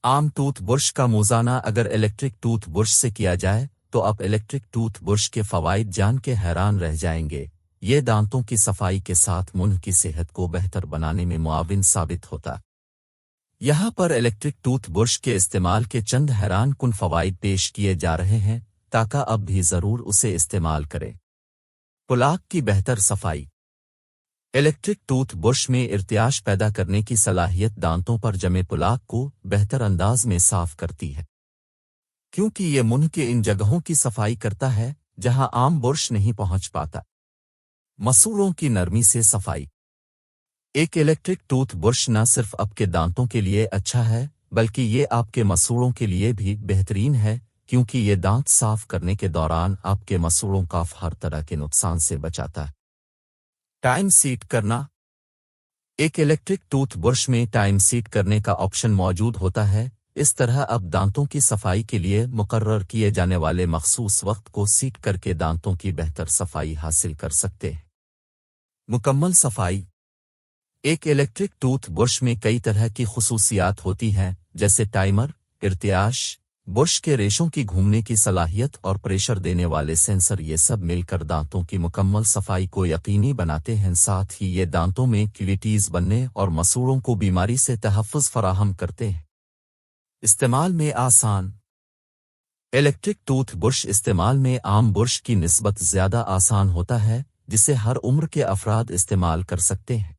عام tooth brush کا موازنہ اگر الیکٹرک ٹوتھ برش سے کیا جائے تو آپ الیکٹرک ٹوتھ برش کے فوائد جان کے حیران رہ جائیں گے۔ یہ دانتوں کی صفائی کے ساتھ منہ کی صحت کو بہتر بنانے میں معاون ثابت ہوتا۔ یہاں پر الیکٹرک ٹوتھ برش کے استعمال کے چند حیران کن فوائد پیش کیے جا رہے ہیں تاکہ اب بھی ضرور اسے استعمال کریں۔ پلاک کی بہتر صفائی۔ الیکٹرک ٹوتھ برش میں ارتعاش پیدا کرنے کی صلاحیت دانتوں پر جمے پلاک کو بہتر انداز میں صاف کرتی ہے، کیونکہ یہ منہ کے ان جگہوں کی صفائی کرتا ہے جہاں عام برش نہیں پہنچ پاتا۔ مسوڑوں کی نرمی سے صفائی۔ ایک الیکٹرک ٹوتھ برش نہ صرف آپ کے دانتوں کے لیے اچھا ہے بلکہ یہ آپ کے مسوڑوں کے لیے بھی بہترین ہے، کیونکہ یہ دانت صاف کرنے کے دوران آپ کے مسوڑوں کا ہر طرح کے نقصان سے بچاتا ہے۔ ٹائم سیٹ کرنا۔ ایک الیکٹرک ٹوتھ برش میں ٹائم سیٹ کرنے کا آپشن موجود ہوتا ہے، اس طرح اب دانتوں کی صفائی کے لیے مقرر کیے جانے والے مخصوص وقت کو سیٹ کر کے دانتوں کی بہتر صفائی حاصل کر سکتے ہیں۔ مکمل صفائی۔ ایک الیکٹرک ٹوتھ برش میں کئی طرح کی خصوصیات ہوتی ہیں جیسے ٹائمر، ارتعاش، برش کے ریشوں کی گھومنے کی صلاحیت اور پریشر دینے والے سینسر، یہ سب مل کر دانتوں کی مکمل صفائی کو یقینی بناتے ہیں، ساتھ ہی یہ دانتوں میں کیویٹیز بننے اور مسوڑوں کو بیماری سے تحفظ فراہم کرتے ہیں۔ استعمال میں آسان۔ الیکٹرک ٹوتھ برش استعمال میں عام برش کی نسبت زیادہ آسان ہوتا ہے، جسے ہر عمر کے افراد استعمال کر سکتے ہیں۔